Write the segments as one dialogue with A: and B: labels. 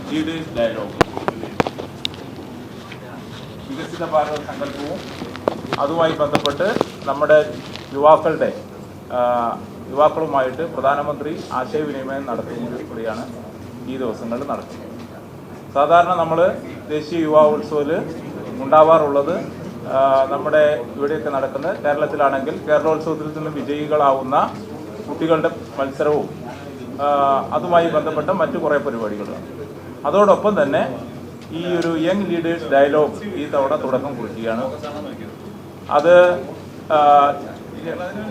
A: Leaders dialogue, വികസിത ഭാരത സങ്കല്പവും അതുമായി ബന്ധപ്പെട്ട് നമ്മുടെ യുവാക്കളുമായിട്ട് പ്രധാനമന്ത്രി ആശയവിനിമയം നടത്തുന്നതിലൂടെയാണ് ഈ ദിവസങ്ങളിൽ നടക്കുന്നത്. സാധാരണ നമ്മൾ ദേശീയ യുവാ ഉത്സവത്തിൽ ഉണ്ടാവാറുള്ളത് നമ്മുടെ ഇവിടെയൊക്കെ നടക്കുന്ന കേരളത്തിലാണെങ്കിൽ കേരളോത്സവത്തിൽ നിന്ന് വിജയികളാവുന്ന കുട്ടികളുടെ മത്സരവും അതുമായി ബന്ധപ്പെട്ട മറ്റു കുറേ പരിപാടികളാണ്. അതോടൊപ്പം തന്നെ ഈ ഒരു യങ് ലീഡേഴ്സ് ഡയലോഗ് ഈ തവണ തുടക്കം കുറിക്കുകയാണ്. അത്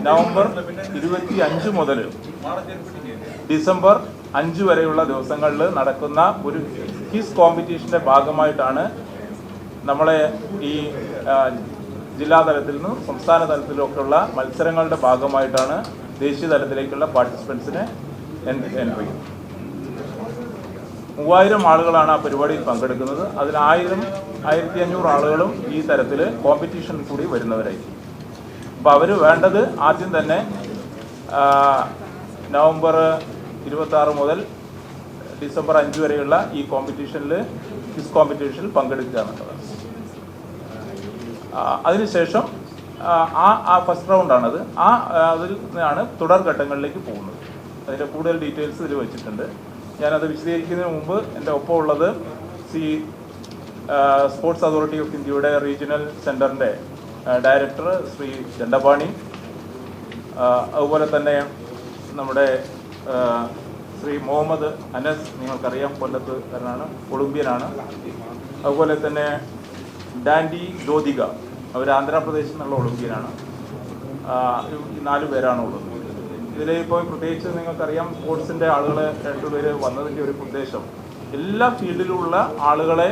A: നവംബർ 25 മുതൽ ഡിസംബർ 5 വരെയുള്ള ദിവസങ്ങളിൽ നടക്കുന്ന ഒരു ക്വിസ് കോമ്പറ്റീഷന്റെ ഭാഗമായിട്ടാണ് നമ്മളെ ഈ ജില്ലാ തലത്തിൽ നിന്നും സംസ്ഥാന തലത്തിലൊക്കെയുള്ള മത്സരങ്ങളുടെ ഭാഗമായിട്ടാണ് ദേശീയ തലത്തിലേക്കുള്ള പാർട്ടിസിപ്പൻസിനെ എൻട്രി. 3000 ആളുകളാണ് ആ പരിപാടിയിൽ പങ്കെടുക്കുന്നത്. അതിൽ 1500 ആളുകളും ഈ തരത്തിൽ കോമ്പറ്റീഷൻ കൂടി വരുന്നവരായിരിക്കും. അപ്പോൾ അവർ വേണ്ടത് ആദ്യം തന്നെ നവംബർ 26 മുതൽ ഡിസംബർ 5 വരെയുള്ള ഈ ക്വിസ് കോമ്പറ്റീഷനിൽ പങ്കെടുക്കുക എന്നുള്ളതാണ്. അതിനുശേഷം ആ ഫസ്റ്റ് റൗണ്ടാണത്. അതിൽ നിന്നാണ് തുടർ ഘട്ടങ്ങളിലേക്ക് പോകുന്നത്. അതിൻ്റെ കൂടുതൽ ഡീറ്റെയിൽസ് ഇതിൽ വെച്ചിട്ടുണ്ട്. ഞാനത് വിശദീകരിക്കുന്നതിന് മുമ്പ് എൻ്റെ ഒപ്പം ഉള്ളത് സ്പോർട്സ് അതോറിറ്റി ഓഫ് ഇന്ത്യയുടെ റീജിയണൽ സെൻറ്ററിൻ്റെ ഡയറക്ടർ ശ്രീ ദണ്ഡപാണി, അതുപോലെ തന്നെ നമ്മുടെ ശ്രീ മുഹമ്മദ് അനസ്, നിങ്ങൾക്കറിയാം കൊല്ലത്തുകാരനാണ്, ഒളിമ്പ്യനാണ്. അതുപോലെ തന്നെ ഡാൻഡി ജ്യോതിക, അവർ ആന്ധ്രാപ്രദേശിൽ നിന്നുള്ള ഒളിമ്പ്യനാണ്. ഈ 4 പേരാണ് ഉള്ളത്. ഇതിലിപ്പോൾ പ്രത്യേകിച്ച് നിങ്ങൾക്കറിയാം സ്പോർട്സിൻ്റെ ആളുകൾ 2 പേര് വന്നതിൻ്റെ ഒരു ഉദ്ദേശം എല്ലാ ഫീൽഡിലുള്ള ആളുകളെ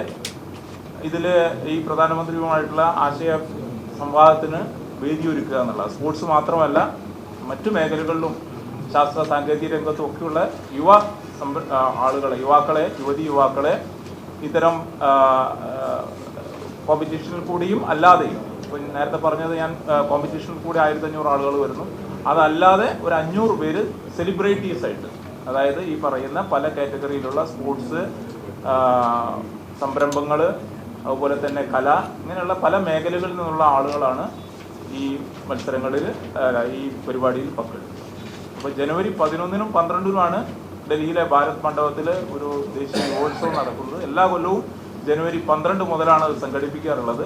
A: ഇതിൽ ഈ പ്രധാനമന്ത്രിയുമായിട്ടുള്ള ആശയ സംവാദത്തിന് വേദിയൊരുക്കുക എന്നുള്ള. സ്പോർട്സ് മാത്രമല്ല മറ്റു മേഖലകളിലും ശാസ്ത്ര സാങ്കേതിക രംഗത്തും ഒക്കെയുള്ള യുവാക്കളെ ഇത്തരം കോമ്പറ്റീഷനിൽ കൂടിയും അല്ലാതെയും, ഇപ്പോൾ നേരത്തെ പറഞ്ഞത് ഞാൻ കോമ്പറ്റീഷനിൽ കൂടി 1500 ആളുകൾ വരുന്നു. അതല്ലാതെ ഒരു 500 പേര് സെലിബ്രിറ്റീസ് ആയിട്ട്, അതായത് ഈ പറയുന്ന പല കാറ്റഗറിയിലുള്ള സ്പോർട്സ് സംരംഭങ്ങൾ, അതുപോലെ തന്നെ കല, ഇങ്ങനെയുള്ള പല മേഖലകളിൽ നിന്നുള്ള ആളുകളാണ് ഈ മത്സരങ്ങളിൽ ഈ പരിപാടിയിൽ പങ്കെടുക്കുന്നത്. അപ്പോൾ ജനുവരി 11-നും 12-നുമാണ് ഡൽഹിയിലെ ഭാരത് മണ്ഡപത്തിൽ ഒരു ദേശീയ യുവോത്സവം നടക്കുന്നത്. എല്ലാ കൊല്ലവും ജനുവരി 12 മുതലാണ് അത് സംഘടിപ്പിക്കാറുള്ളത്.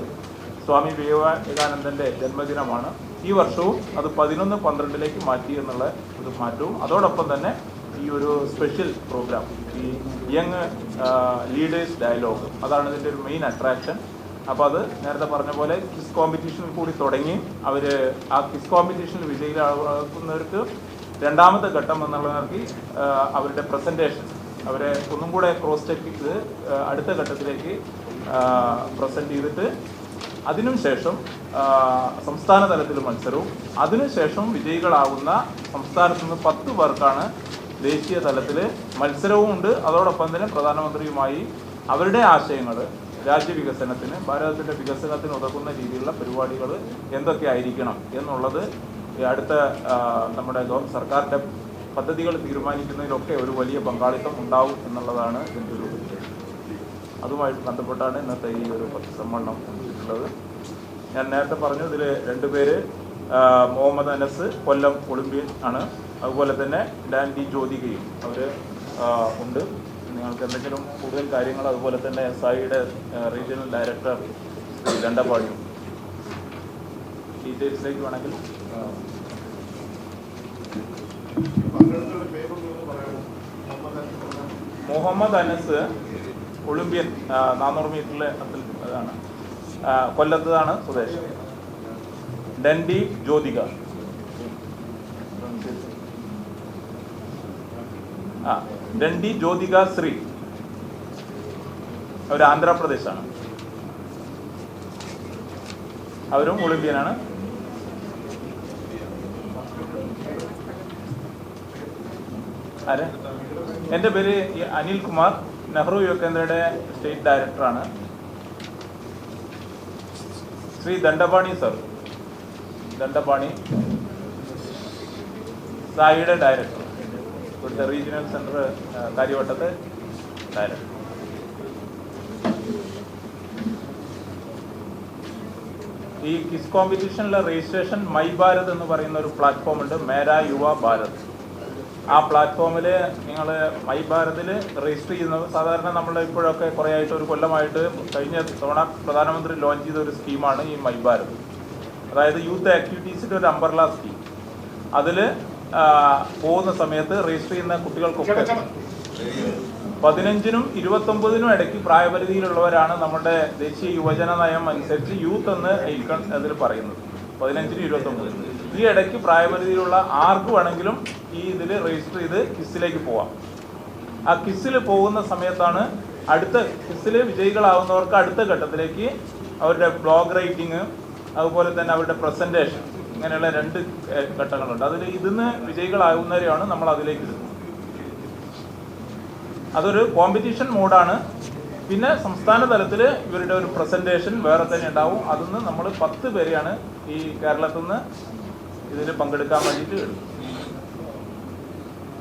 A: സ്വാമി വിവേകാനന്ദൻ്റെ ജന്മദിനമാണ്. ഈ വർഷവും അത് 11-12ലേക്ക് മാറ്റി എന്നുള്ള ഒരു മാറ്റവും, അതോടൊപ്പം തന്നെ ഈ ഒരു സ്പെഷ്യൽ പ്രോഗ്രാം, ഈ യങ് ലീഡേഴ്സ് ഡയലോഗ്, അതാണ് ഇതിൻ്റെ ഒരു മെയിൻ അട്രാക്ഷൻ. അപ്പോൾ അത് നേരത്തെ പറഞ്ഞ പോലെ ക്വിസ് കോമ്പറ്റീഷനിൽ കൂടി തുടങ്ങി അവർ ആ ക്വിസ് കോമ്പറ്റീഷനിൽ വിജയികളാക്കുന്നവർക്ക് രണ്ടാമത്തെ ഘട്ടം എന്നുള്ള നിലയ്ക്ക് അവരുടെ പ്രസൻറ്റേഷൻ അവരെ ഒന്നും കൂടെ ക്രോസ് ചെക്ക് ചെയ്ത് അടുത്ത ഘട്ടത്തിലേക്ക് പ്രസൻറ്റ് ചെയ്തിട്ട് അതിനുശേഷം സംസ്ഥാന തലത്തിൽ മത്സരവും, അതിനുശേഷം വിജയികളാവുന്ന സംസ്ഥാനത്തു നിന്ന് 10 പേർക്കാണ് ദേശീയ തലത്തിൽ മത്സരവും ഉണ്ട്. അതോടൊപ്പം തന്നെ പ്രധാനമന്ത്രിയുമായി അവരുടെ ആശയങ്ങൾ രാജ്യവികസനത്തിന്, ഭാരതത്തിൻ്റെ വികസനത്തിന് ഉതകുന്ന രീതിയിലുള്ള പരിപാടികൾ എന്തൊക്കെയായിരിക്കണം എന്നുള്ളത് അടുത്ത നമ്മുടെ സർക്കാരിൻ്റെ പദ്ധതികൾ തീരുമാനിക്കുന്നതിലൊക്കെ ഒരു വലിയ പങ്കാളിത്തം ഉണ്ടാവും എന്നുള്ളതാണ് ഇതിൻ്റെ ഒരു ഉദ്ദേശം. അതുമായിട്ട് ബന്ധപ്പെട്ടാണ് ഇന്നത്തെ ഈ ഒരു പത്രസമ്മേളനം ഉള്ളത്. ഞാൻ നേരത്തെ പറഞ്ഞു, ഇതിൽ 2 പേര് മുഹമ്മദ് അനസ് കൊല്ലം ഒളിമ്പ്യൻ ആണ്, അതുപോലെ തന്നെ ഡാൻഡി ജ്യോതികയും അവർ ഉണ്ട്. നിങ്ങൾക്ക് എന്തെങ്കിലും കൂടുതൽ കാര്യങ്ങൾ, അതുപോലെ തന്നെ സായിയുടെ റീജിയണൽ ഡയറക്ടർ ശ്രീ ദണ്ഡപാണിയും ഡീറ്റെയിൽസിലേക്ക് വേണമെങ്കിൽ. മുഹമ്മദ് അനസ് ഒളിമ്പ്യൻ 400 മീറ്ററിലെ അതാണ്, കൊല്ലത്താണ് സ്വദേശം. ഡൻഡി ജ്യോതിക ഡൻഡി ജ്യോതിക ശ്രീ, അവർ ആന്ധ്രാപ്രദേശാണ്, അവരും ഒളിമ്പ്യനാണ്. ആര്? എൻ്റെ പേര് അനിൽ കുമാർ, നെഹ്റു യുവകേന്ദ്രയുടെ സ്റ്റേറ്റ് ഡയറക്ടറാണ്. ശ്രീ ദണ്ഡപാണി സർ, ദണ്ഡപാണി സായിയുടെ ഡയറക്ടർ, ഇവിടുത്തെ റീജിയണൽ സെൻറ്റർ കാര്യവട്ടത്തെ ഡയറക്ടർ. ഈ ക്വിസ് കോമ്പറ്റീഷനിലെ രജിസ്ട്രേഷൻ മൈ ഭാരത് എന്ന് പറയുന്ന ഒരു പ്ലാറ്റ്ഫോം ഉണ്ട്, മേരാ യുവ ഭാരത്. ആ പ്ലാറ്റ്ഫോമിൽ നിങ്ങൾ മൈ ഭാരതിൽ രജിസ്റ്റർ ചെയ്യുന്നത് സാധാരണ നമ്മൾ ഇപ്പോഴൊക്കെ കുറേ ആയിട്ട് ഒരു കൊല്ലമായിട്ട് കഴിഞ്ഞ തവണ പ്രധാനമന്ത്രി ലോഞ്ച് ചെയ്ത ഒരു സ്കീമാണ് ഈ മൈ ഭാരത്. അതായത് യൂത്ത് ആക്ടിവിറ്റീസിൻ്റെ ഒരു അംബർല സ്കീം. അതിൽ പോകുന്ന സമയത്ത് രജിസ്റ്റർ ചെയ്യുന്ന കുട്ടികൾക്കൊക്കെ 15-നും 29-നും ഇടയ്ക്ക് പ്രായപരിധിയിലുള്ളവരാണ് നമ്മുടെ ദേശീയ യുവജന നയം അനുസരിച്ച് യൂത്ത് എന്ന് അതിൽ പറയുന്നത്. 15-നും 29-നും ഈ ഇടയ്ക്ക് പ്രായപരിധിയിലുള്ള ആർക്ക് വേണമെങ്കിലും ഈ ഇതിൽ രജിസ്റ്റർ ചെയ്ത് ക്വിസിലേക്ക് പോവാം. ആ ക്വിസിൽ പോകുന്ന സമയത്താണ് അടുത്ത ക്വിസിൽ വിജയികളാവുന്നവർക്ക് അടുത്ത ഘട്ടത്തിലേക്ക് അവരുടെ ബ്ലോഗ് റൈറ്റിംഗ്, അതുപോലെ തന്നെ അവരുടെ പ്രസൻറ്റേഷൻ, ഇങ്ങനെയുള്ള 2 ഘട്ടങ്ങളുണ്ട്. അതിൽ ഇതിന്ന് വിജയികളാകുന്നവരെയാണ് നമ്മൾ അതിലേക്ക് ഇടുന്നത്. അതൊരു കോമ്പറ്റീഷൻ മോഡാണ്. പിന്നെ സംസ്ഥാന തലത്തിൽ ഇവരുടെ ഒരു പ്രസൻറ്റേഷൻ വേറെ തന്നെ ഉണ്ടാവും. അതിന്ന് നമ്മൾ 10 പേരെയാണ് ഈ കേരളത്തിൽ നിന്ന് ഇതിൽ പങ്കെടുക്കാൻ വേണ്ടിയിട്ട് എടുക്കും.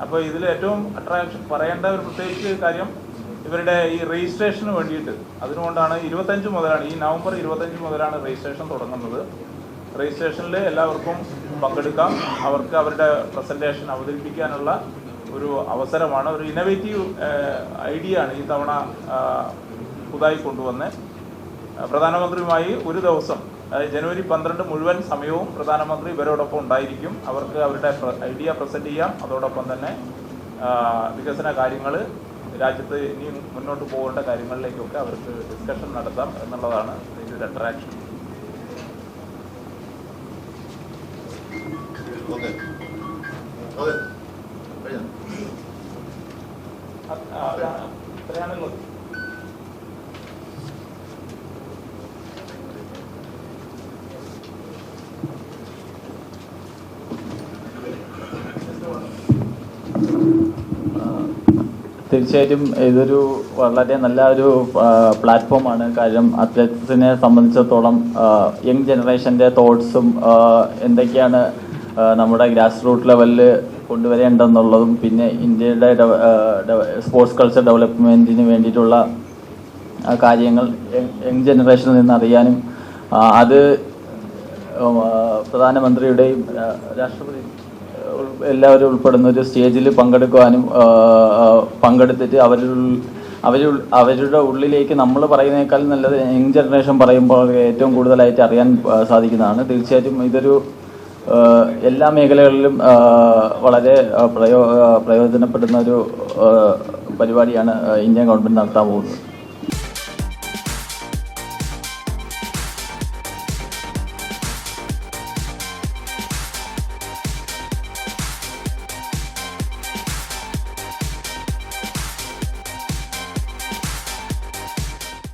A: അപ്പോൾ ഇതിൽ ഏറ്റവും അട്രാക്ഷൻ പറയേണ്ട ഒരു പ്രത്യേകിച്ച് കാര്യം ഇവരുടെ ഈ രജിസ്ട്രേഷന് വേണ്ടിയിട്ട്, അതിനുകൊണ്ടാണ് 25 മുതലാണ്, ഈ നവംബർ 25 മുതലാണ് രജിസ്ട്രേഷൻ തുടങ്ങുന്നത്. രജിസ്ട്രേഷനിൽ എല്ലാവർക്കും പങ്കെടുക്കാം. അവർക്ക് അവരുടെ പ്രസൻറ്റേഷൻ അവതരിപ്പിക്കാനുള്ള ഒരു അവസരമാണ്. ഒരു ഇന്നോവേറ്റീവ് ഐഡിയ ആണ് ഈ തവണ പുതുതായി കൊണ്ടുവന്ന്. പ്രധാനമന്ത്രിയുമായി ഒരു ദിവസം, ജനുവരി 12 മുഴുവൻ സമയവും പ്രധാനമന്ത്രി ഇവരോടൊപ്പം ഉണ്ടായിരിക്കും. അവർക്ക് അവരുടെ ഐഡിയ പ്രസൻറ്റ് ചെയ്യാം. അതോടൊപ്പം തന്നെ വികസന കാര്യങ്ങൾ, രാജ്യത്ത് ഇനി മുന്നോട്ട് പോകേണ്ട കാര്യങ്ങളിലേക്കൊക്കെ അവർക്ക് ഡിസ്കഷൻ നടത്താം എന്നുള്ളതാണ് ഇതിൻ്റെ ഒരു അട്രാക്ഷൻ. അത്രയാണല്ലോ.
B: തീർച്ചയായിട്ടും ഇതൊരു വളരെ നല്ല ഒരു പ്ലാറ്റ്ഫോമാണ്. കാര്യം അത്ലറ്റ്സിനെ സംബന്ധിച്ചിടത്തോളം യങ് ജനറേഷൻ്റെ തോട്ട്സും എന്തൊക്കെയാണ് നമ്മുടെ ഗ്രാസ് റൂട്ട് ലെവലിൽ കൊണ്ടുവരേണ്ടെന്നുള്ളതും, പിന്നെ ഇന്ത്യയുടെ സ്പോർട്സ് കൾച്ചർ ഡെവലപ്മെൻറ്റിന് വേണ്ടിയിട്ടുള്ള കാര്യങ്ങൾ യങ് ജനറേഷനിൽ നിന്ന് അറിയാനും അത് പ്രധാനമന്ത്രിയുടെയും രാഷ്ട്രപതി എല്ലാവരും ഉൾപ്പെടുന്ന ഒരു സ്റ്റേജിൽ പങ്കെടുക്കുവാനും പങ്കെടുത്തിട്ട് അവരുടെ ഉള്ളിലേക്ക് നമ്മൾ പറയുന്നതിനേക്കാൾ നല്ലത് യങ് ജനറേഷൻ പറയുമ്പോൾ ഏറ്റവും കൂടുതലായിട്ട് അറിയാൻ സാധിക്കുന്നതാണ്. തീർച്ചയായിട്ടും ഇതൊരു എല്ലാ മേഖലകളിലും വളരെ പ്രയോജനപ്പെടുന്ന ഒരു പരിപാടിയാണ് ഇന്ത്യൻ ഗവൺമെൻറ് നടത്താൻ പോകുന്നത്.